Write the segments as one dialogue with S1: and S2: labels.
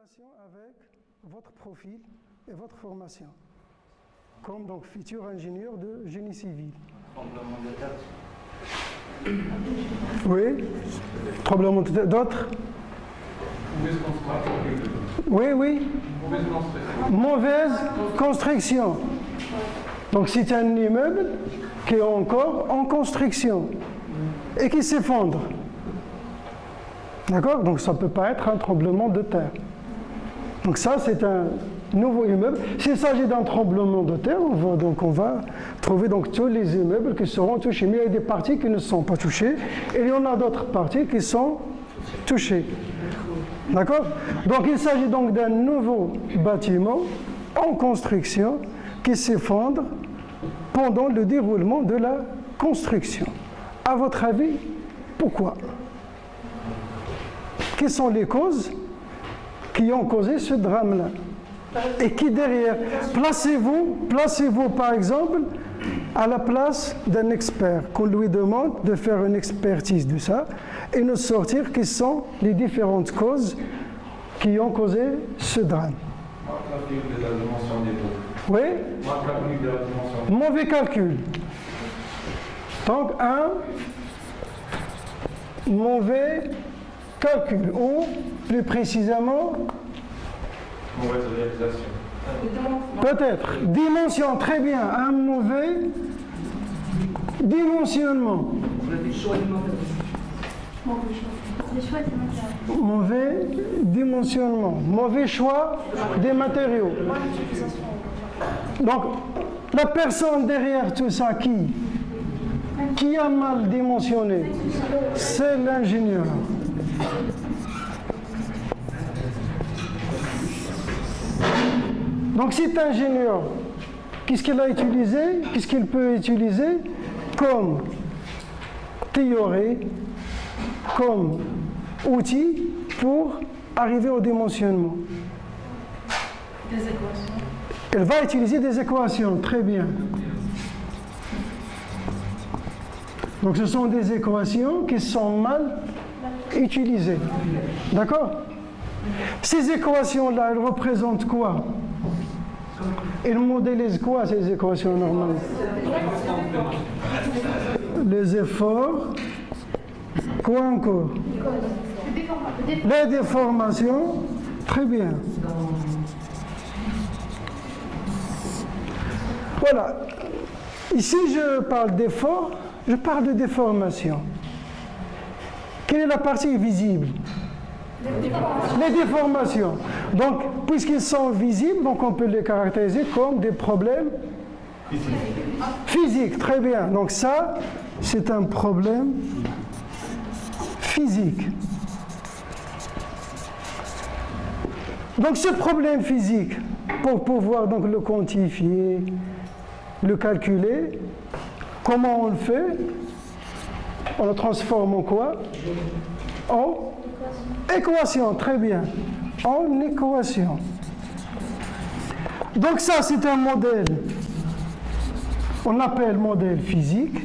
S1: relation avec votre profil et votre formation, comme donc futur ingénieur de génie civil.
S2: Tremblement de terre.
S1: Oui. Tremblement de terre. D'autres? Oui, oui. Mauvaise construction. Donc c'est un immeuble qui est encore en construction et qui s'effondre. D'accord? Donc ça ne peut pas être un tremblement de terre. Donc ça, c'est un nouveau immeuble. S'il s'agit d'un tremblement de terre, on va trouver donc tous les immeubles qui seront touchés. Mais il y a des parties qui ne sont pas touchées et il y en a d'autres parties qui sont touchées. D'accord? Donc il s'agit donc d'un nouveau bâtiment en construction qui s'effondre pendant le déroulement de la construction. À votre avis, pourquoi? Quelles sont les causes qui ont causé ce drame-là? Et qui derrière? Placez-vous par exemple à la place d'un expert, qu'on lui demande de faire une expertise de ça et nous sortir quelles sont les différentes causes qui ont causé ce drame. Oui? Mauvais calcul. Donc un mauvais calcul, ou plus précisément
S2: mauvaise réalisation.
S1: Peut-être. Dimension, très bien. Un mauvais dimensionnement. Mauvais dimensionnement. Mauvais choix des matériaux. Donc, la personne derrière tout ça, qui a mal dimensionné? C'est l'ingénieur. Donc cet ingénieur, qu'est-ce qu'il a utilisé? Qu'est-ce qu'il peut utiliser comme théorie, comme outil pour arriver au dimensionnement?
S3: Des équations.
S1: Il va utiliser des équations, très bien. Donc ce sont des équations qui sont mal utilisées. D'accord? Ces équations-là, elles représentent quoi? Elles modélisent quoi, ces équations normales? Les efforts. Quoi encore? Les déformations. Très bien. Voilà. Ici, je parle d'efforts, je parle de déformation. Quelle est la partie visible? Les déformations. Donc, puisqu'ils sont visibles, donc on peut les caractériser comme des problèmes physiques. Très bien. Donc ça, c'est un problème physique. Donc ce problème physique, pour pouvoir donc le quantifier, le calculer, comment on le fait? On le transforme en quoi? En équation, très bien. En équation. Donc ça, c'est un modèle, on appelle modèle physique,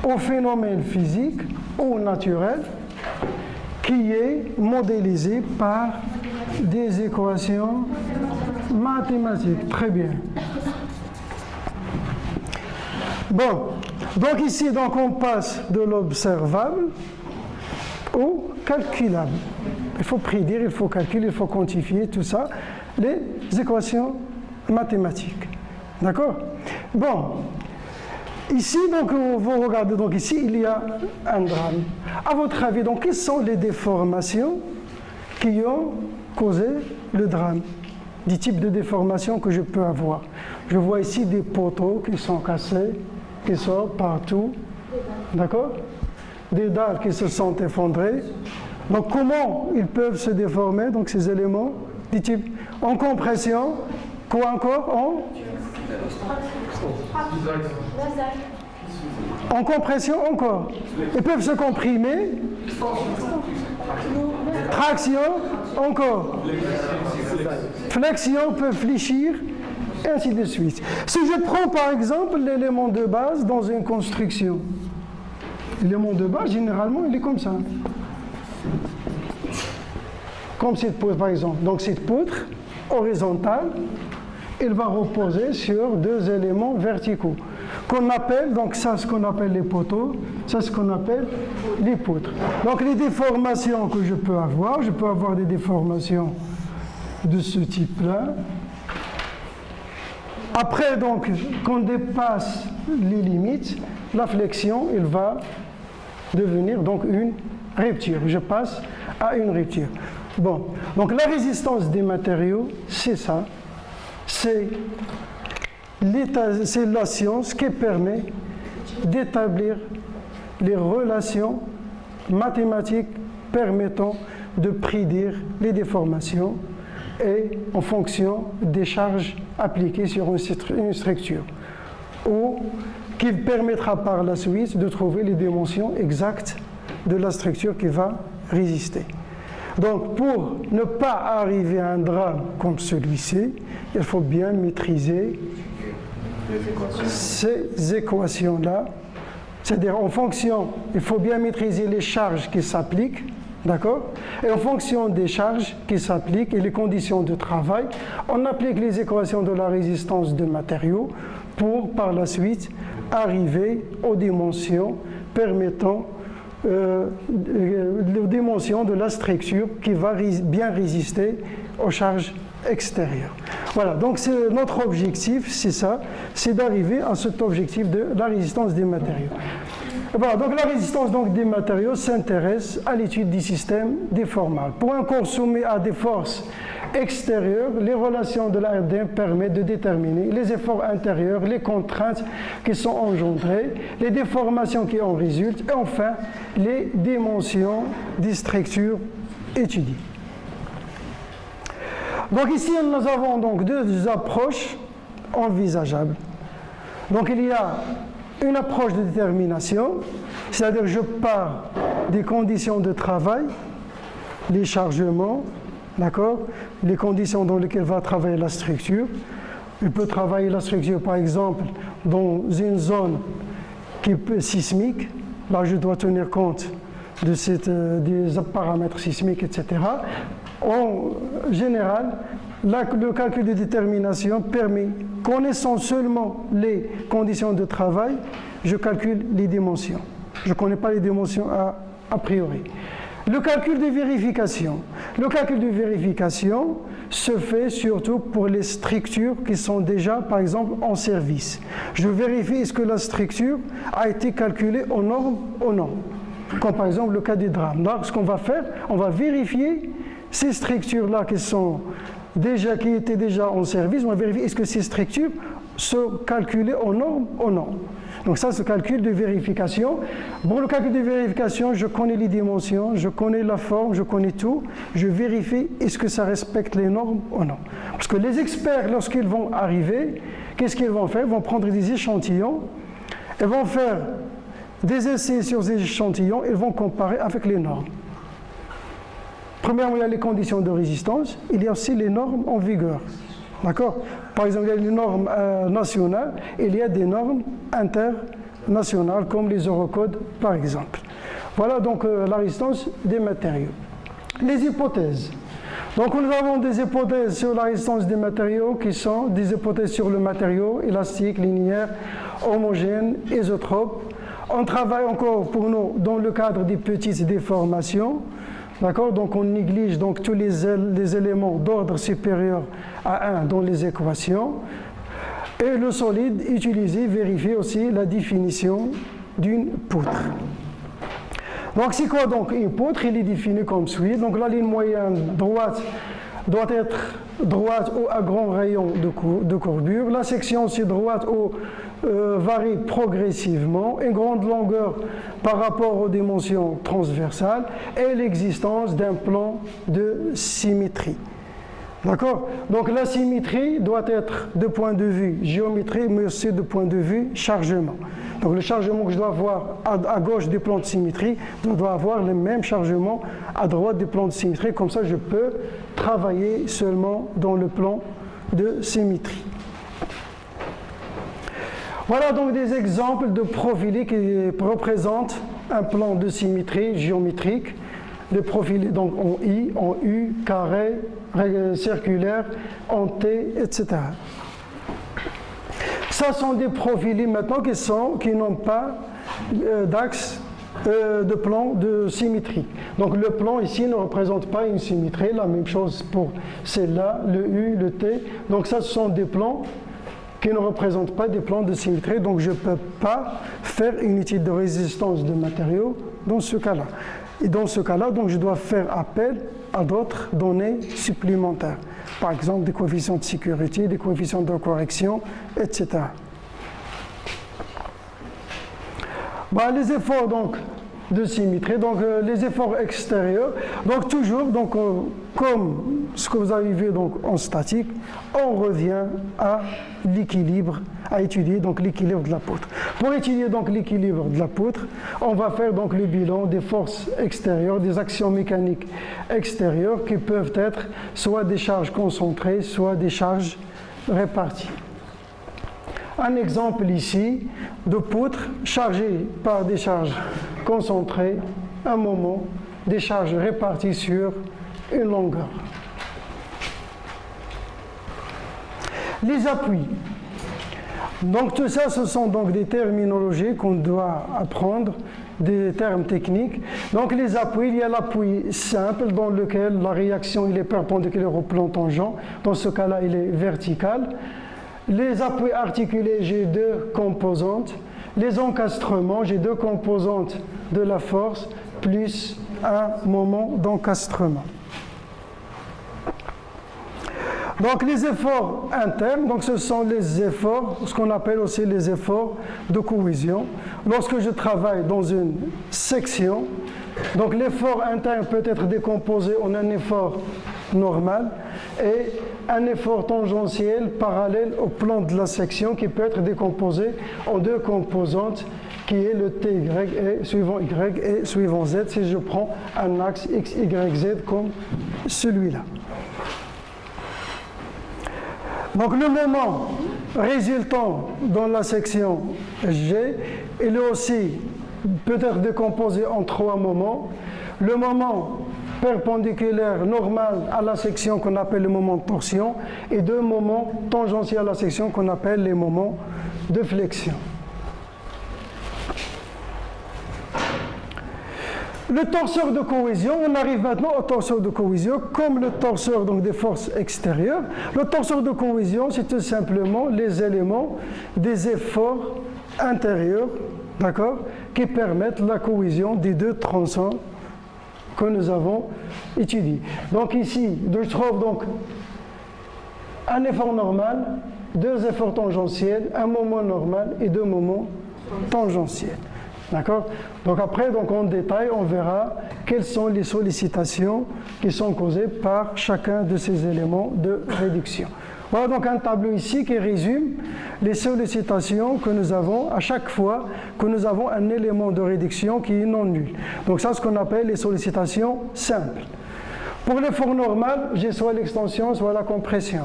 S1: au phénomène physique ou naturel, qui est modélisé par des équations mathématiques. Très bien. Bon, donc ici, donc, on passe de l'observable au calculable. Il faut prédire, il faut calculer, il faut quantifier, tout ça, les équations mathématiques. D'accord? Bon, ici, donc, vous regardez, donc ici, il y a un drame. À votre avis, donc, quelles sont les déformations qui ont causé le drame? Des types de déformations que je peux avoir. Je vois ici des poteaux qui sont cassés, qui sortent partout. D'accord? Des dalles qui se sont effondrées. Donc comment ils peuvent se déformer, donc ces éléments du type en compression, quoi encore? En compression encore. Ils peuvent se comprimer. Traction encore. Flexion peut fléchir, et ainsi de suite. Si je prends par exemple l'élément de base dans une construction, l'élément de base généralement il est comme ça. comme cette poutre par exemple. Donc cette poutre horizontale, elle va reposer sur deux éléments verticaux qu'on appelle, donc ça ce qu'on appelle les poteaux, ça ce qu'on appelle les poutres. Donc les déformations que je peux avoir des déformations de ce type-là. Après donc, qu'on dépasse les limites, la flexion, elle va devenir donc une rupture. Je passe à une rupture. Bon, donc la résistance des matériaux, c'est ça. C'est la science qui permet d'établir les relations mathématiques permettant de prédire les déformations et en fonction des charges appliquées sur une structure, ou qui permettra par la suite de trouver les dimensions exactes de la structure qui va résister. Donc pour ne pas arriver à un drame comme celui-ci, il faut bien maîtriser ces équations-là. C'est-à-dire en fonction, il faut bien maîtriser les charges qui s'appliquent, d'accord? Et en fonction des charges qui s'appliquent et les conditions de travail, on applique les équations de la résistance de matériaux pour par la suite arriver aux dimensions permettant les dimensions de la structure qui va bien résister aux charges extérieures. Voilà, donc c'est notre objectif, c'est ça, c'est d'arriver à cet objectif de la résistance des matériaux. Voilà, donc la résistance donc, des matériaux s'intéresse à l'étude des systèmes déformables. Pour un corps soumis à des forces extérieures, les relations de la RDM permettent de déterminer les efforts intérieurs, les contraintes qui sont engendrées, les déformations qui en résultent et enfin les dimensions des structures étudiées. Donc ici nous avons donc deux approches envisageables. Donc il y a une approche de détermination, c'est-à-dire je pars des conditions de travail, les chargements, d'accord, les conditions dans lesquelles va travailler la structure. Il peut travailler la structure par exemple dans une zone qui est sismique, là je dois tenir compte de des paramètres sismiques, etc. En général, le calcul de détermination permet, connaissant seulement les conditions de travail, je calcule les dimensions. Je ne connais pas les dimensions a priori. Le calcul de vérification. Le calcul de vérification se fait surtout pour les structures qui sont déjà, par exemple, en service. Je vérifie est-ce que la structure a été calculée aux normes ou non. Comme par exemple le cas des drames. Donc, ce qu'on va faire, on va vérifier ces structures-là qui étaient déjà en service, on va vérifier est-ce que ces structures sont calculées aux normes ou non. Donc ça, c'est le calcul de vérification. Pour le calcul de vérification, je connais les dimensions, je connais la forme, je connais tout. Je vérifie est-ce que ça respecte les normes ou non. Parce que les experts, lorsqu'ils vont arriver, qu'est-ce qu'ils vont faire? Ils vont prendre des échantillons, ils vont faire des essais sur ces échantillons, ils vont comparer avec les normes. Premièrement, il y a les conditions de résistance, il y a aussi les normes en vigueur. D'accord? Par exemple, il y a les normes nationales, et il y a des normes internationales, comme les Eurocodes, par exemple. Voilà donc la résistance des matériaux. Les hypothèses. Donc nous avons des hypothèses sur la résistance des matériaux qui sont des hypothèses sur le matériau élastique, linéaire, homogène, isotrope. On travaille encore pour nous dans le cadre des petites déformations. D'accord? Donc on néglige donc tous les éléments d'ordre supérieur à 1 dans les équations. Et le solide utilisé vérifie aussi la définition d'une poutre. Donc c'est quoi donc une poutre? Il est défini comme suit. Donc la ligne moyenne droite doit être droite ou à grand rayon de courbure. La section c'est droite ou varie progressivement, une grande longueur par rapport aux dimensions transversales et l'existence d'un plan de symétrie. D'accord? Donc la symétrie doit être de point de vue géométrie, mais aussi de point de vue chargement. Donc le chargement que je dois avoir à gauche du plan de symétrie doit avoir le même chargement à droite du plan de symétrie. Comme ça, je peux travailler seulement dans le plan de symétrie. Voilà donc des exemples de profilés qui représentent un plan de symétrie géométrique les profils donc en I, en U, carré, circulaire, en T, etc. Ça sont des profils maintenant qui n'ont pas d'axe de plan de symétrie. Donc le plan ici ne représente pas une symétrie, la même chose pour celle-là, le U, le T. Donc ça, ce sont des plans qui ne représentent pas des plans de symétrie, donc je ne peux pas faire une étude de résistance de matériaux dans ce cas-là. Et dans ce cas-là, donc, je dois faire appel à d'autres données supplémentaires. Par exemple, des coefficients de sécurité, des coefficients de correction, etc. Les efforts donc, de symétrie, donc les efforts extérieurs, donc toujours, donc, comme ce que vous avez vu donc, en statique, on revient à l'équilibre, à étudier donc l'équilibre de la poutre. Pour étudier donc l'équilibre de la poutre, on va faire donc le bilan des forces extérieures, des actions mécaniques extérieures qui peuvent être soit des charges concentrées, soit des charges réparties. Un exemple ici de poutre chargée par des charges concentrées, un moment, des charges réparties sur une longueur. Les appuis. Donc tout ça, ce sont donc des terminologies qu'on doit apprendre, des termes techniques. Donc les appuis, il y a l'appui simple dans lequel la réaction il est perpendiculaire au plan tangent. Dans ce cas-là, il est vertical. Les appuis articulés, j'ai deux composantes. Les encastrements, j'ai deux composantes de la force plus un moment d'encastrement. Donc les efforts internes, donc ce sont les efforts, ce qu'on appelle aussi les efforts de cohésion. Lorsque je travaille dans une section, donc l'effort interne peut être décomposé en un effort normal et un effort tangentiel parallèle au plan de la section qui peut être décomposé en deux composantes qui est le TY et suivant Y et suivant Z si je prends un axe X, Y, Z comme celui-là. Donc le moment résultant dans la section G, il est aussi peut être décomposé en trois moments. Le moment perpendiculaire normal à la section qu'on appelle le moment de torsion et deux moments tangentiels à la section qu'on appelle les moments de flexion. Le torseur de cohésion, on arrive maintenant au torseur de cohésion, comme le torseur donc, des forces extérieures. Le torseur de cohésion, c'est tout simplement les éléments des efforts intérieurs, d'accord, qui permettent la cohésion des deux tronçons que nous avons étudiés. Donc ici, je trouve donc un effort normal, deux efforts tangentiels, un moment normal et deux moments tangentiels. D'accord? Donc après, donc en détail, on verra quelles sont les sollicitations qui sont causées par chacun de ces éléments de réduction. Voilà donc un tableau ici qui résume les sollicitations que nous avons à chaque fois que nous avons un élément de réduction qui est non nul. Donc ça, c'est ce qu'on appelle les sollicitations simples. Pour l'effort normal, j'ai soit l'extension, soit la compression.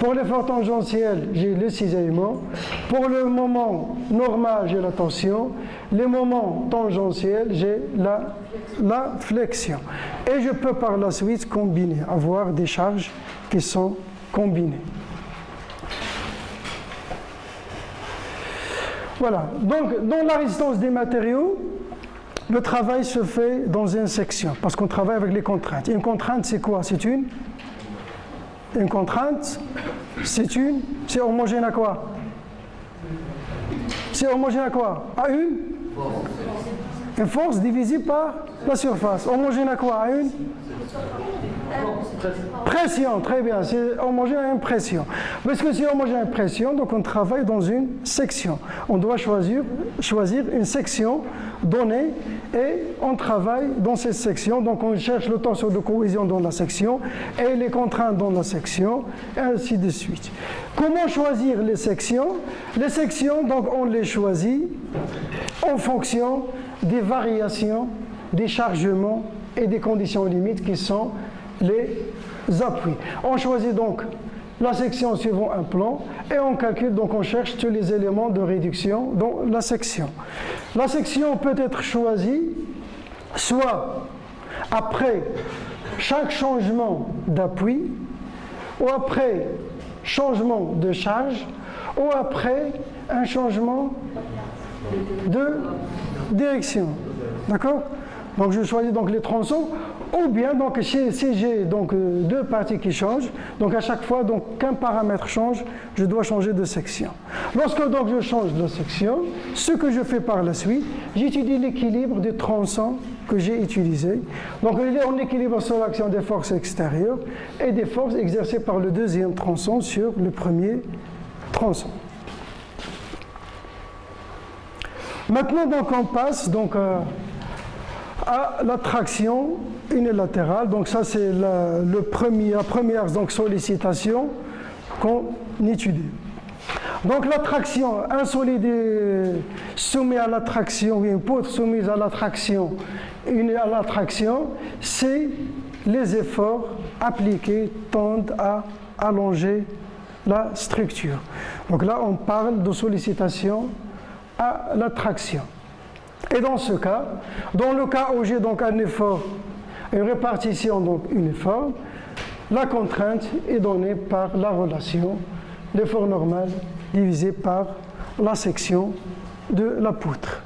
S1: Pour l'effort tangentiel, j'ai le cisaillement. Pour le moment normal, j'ai la torsion. Les moments tangentiels, j'ai la flexion. Et je peux par la suite combiner, avoir des charges qui sont combinées. Voilà. Donc, dans la résistance des matériaux, le travail se fait dans une section, parce qu'on travaille avec les contraintes. Une contrainte, c'est quoi? C'est une contrainte, c'est homogène à quoi? C'est homogène à quoi? À une force divisée par la surface. Homogène à quoi? À une pression, très bien, c'est homogène à une pression. Parce que c'est homogène à une pression, donc on travaille dans une section. On doit choisir une section donnée et on travaille dans cette section. Donc on cherche le torseur de cohésion dans la section et les contraintes dans la section, et ainsi de suite. Comment choisir les sections? Les sections, donc on les choisit en fonction des variations, des chargements et des conditions limites qui sont les appuis. On choisit donc la section suivant un plan et on calcule, donc on cherche tous les éléments de réduction dans la section. La section peut être choisie soit après chaque changement d'appui, ou après changement de charge, ou après un changement de direction. D'accord? Donc je choisis donc les tronçons, ou bien donc si j'ai donc deux parties qui changent, donc à chaque fois donc qu'un paramètre change, je dois changer de section. Lorsque donc je change de section, ce que je fais par la suite, j'étudie l'équilibre des tronçons que j'ai utilisés. Donc il est en équilibre sur l'action des forces extérieures et des forces exercées par le deuxième tronçon sur le premier tronçon. Maintenant donc on passe donc à la traction unilatérale. Donc ça c'est la première donc, sollicitation qu'on étudie. Donc la traction, un solide soumis à la traction, ou une poutre soumise à la traction, c'est les efforts appliqués tendent à allonger la structure. Donc là on parle de sollicitation à la traction. Et dans ce cas, dans le cas où j'ai donc un effort, une répartition donc uniforme, la contrainte est donnée par la relation l'effort normal divisé par la section de la poutre.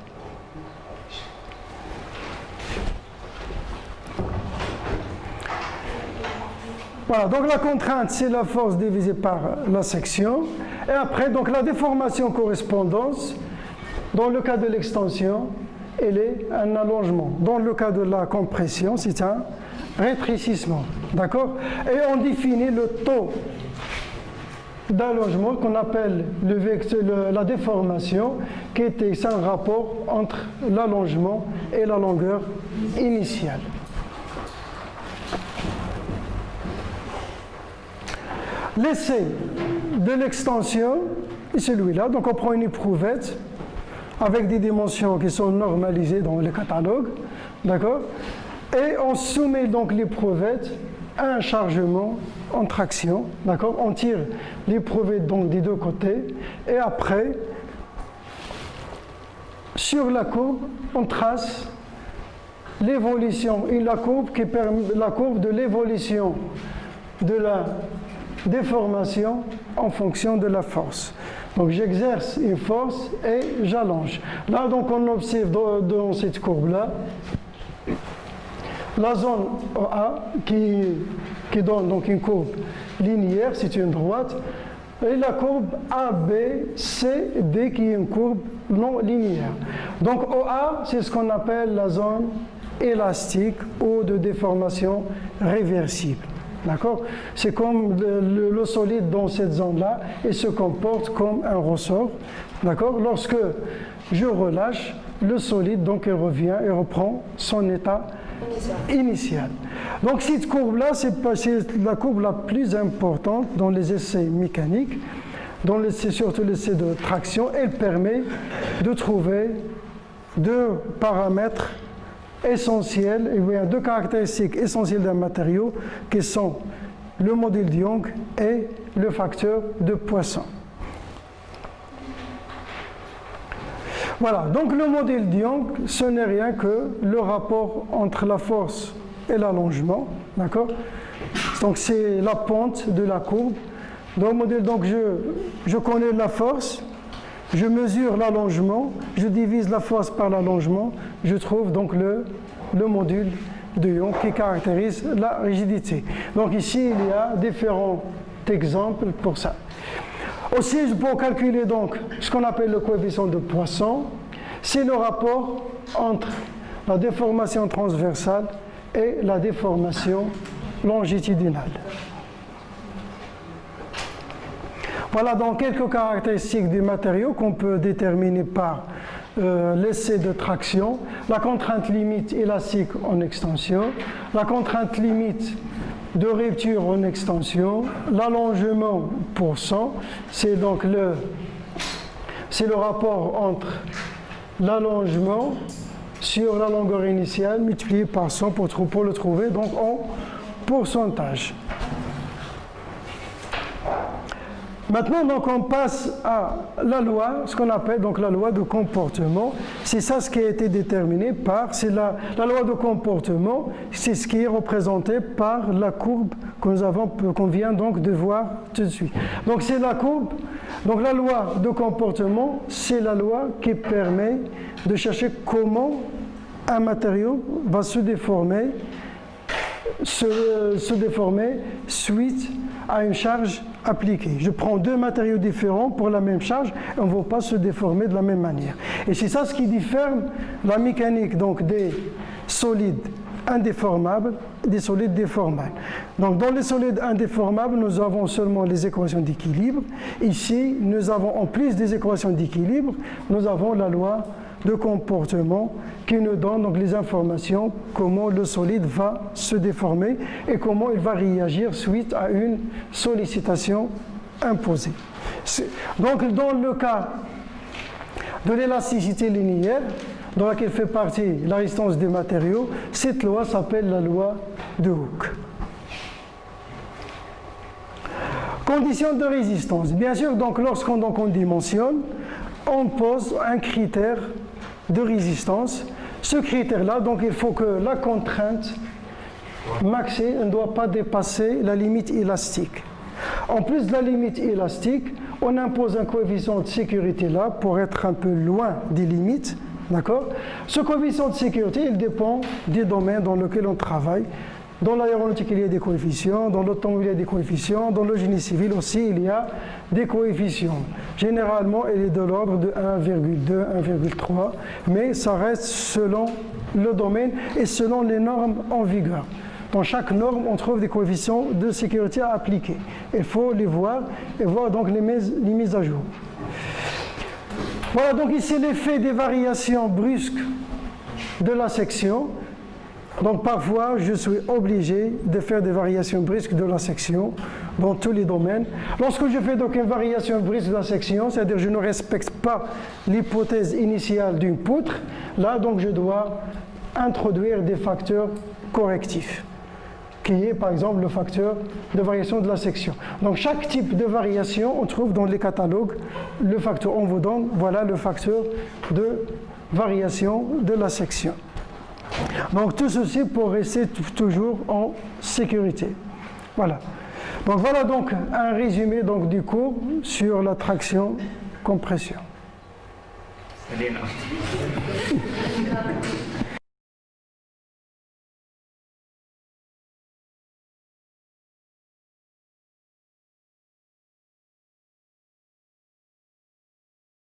S1: Voilà, donc la contrainte, c'est la force divisée par la section. Et après, donc la déformation correspondance, dans le cas de l'extension, elle est un allongement. Dans le cas de la compression, c'est un rétrécissement. D'accord? Et on définit le taux d'allongement qu'on appelle la déformation, qui est un rapport entre l'allongement et la longueur initiale. L'essai de l'extension est celui-là. Donc on prend une éprouvette avec des dimensions qui sont normalisées dans le catalogue, d'accord? Et on soumet donc l'éprouvette à un chargement en traction, d'accord? On tire l'éprouvette donc des deux côtés et après, sur la courbe, on trace l'évolution et la courbe qui permet la courbe de l'évolution de la déformation en fonction de la force. Donc j'exerce une force et j'allonge. Là donc on observe dans cette courbe-là la zone A qui donne donc une courbe linéaire, c'est une droite, et la courbe ABCD qui est une courbe non linéaire. Donc OA, c'est ce qu'on appelle la zone élastique ou de déformation réversible. D'accord? C'est comme le solide dans cette zone-là et se comporte comme un ressort. D'accord? Lorsque je relâche, le solide donc il revient et reprend son état initial. Donc cette courbe-là, c'est la courbe la plus importante dans les essais mécaniques, surtout l'essai de traction. Elle permet de trouver deux paramètres essentiels, et bien deux caractéristiques essentielles d'un matériau qui sont le modèle de Young et le facteur de Poisson. Voilà, donc le modèle de Young, ce n'est rien que le rapport entre la force et l'allongement, d'accord? Donc c'est la pente de la courbe. Dans le modèle, donc je connais la force, je mesure l'allongement, je divise la force par l'allongement, je trouve donc le module de Young qui caractérise la rigidité. Donc ici, il y a différents exemples pour ça. Aussi, pour calculer donc ce qu'on appelle le coefficient de Poisson, c'est le rapport entre la déformation transversale et la déformation longitudinale. Voilà donc quelques caractéristiques du matériau qu'on peut déterminer par l'essai de traction, la contrainte limite élastique en extension, la contrainte limite de rupture en extension, l'allongement pour 100, c'est donc le rapport entre l'allongement sur la longueur initiale multiplié par 100 pour le trouver donc en pourcentage. Maintenant, donc, on passe à la loi, ce qu'on appelle donc la loi de comportement. C'est ça ce qui a été déterminé par, c'est la loi de comportement, c'est ce qui est représenté par la courbe qu'on vient donc de voir tout de suite. Donc c'est la courbe, donc la loi de comportement, c'est la loi qui permet de chercher comment un matériau va se déformer suite à une charge appliquée. Je prends deux matériaux différents pour la même charge et on ne va pas se déformer de la même manière. Et c'est ça ce qui diffère la mécanique donc des solides indéformables des solides déformables. Donc dans les solides indéformables, nous avons seulement les équations d'équilibre. Ici, nous avons en plus des équations d'équilibre, nous avons la loi de comportement qui nous donne donc les informations comment le solide va se déformer et comment il va réagir suite à une sollicitation imposée. Donc dans le cas de l'élasticité linéaire, dans laquelle fait partie la résistance des matériaux, cette loi s'appelle la loi de Hooke. Conditions de résistance. Bien sûr, donc lorsqu'on dimensionne, on pose un critère de résistance. Ce critère-là, donc il faut que la contrainte maxée ne doit pas dépasser la limite élastique. En plus de la limite élastique, on impose un coefficient de sécurité là pour être un peu loin des limites. D'accord ? Ce coefficient de sécurité, il dépend des domaines dans lesquels on travaille. Dans l'aéronautique, il y a des coefficients, dans l'automobile, il y a des coefficients, dans le génie civil aussi, il y a des coefficients. Généralement, il est de l'ordre de 1,2, 1,3, mais ça reste selon le domaine et selon les normes en vigueur. Dans chaque norme, on trouve des coefficients de sécurité à appliquer. Il faut les voir et voir donc les mises à jour. Voilà donc ici l'effet des variations brusques de la section. Donc parfois, je suis obligé de faire des variations brusques de la section dans tous les domaines. Lorsque je fais donc une variation brusque de la section, c'est-à-dire je ne respecte pas l'hypothèse initiale d'une poutre, là donc je dois introduire des facteurs correctifs, qui est par exemple le facteur de variation de la section. Donc chaque type de variation, on trouve dans les catalogues le facteur. On vous donne, voilà le facteur de variation de la section. Donc tout ceci pour rester toujours en sécurité. Voilà. Donc voilà donc un résumé donc du cours sur la traction-compression.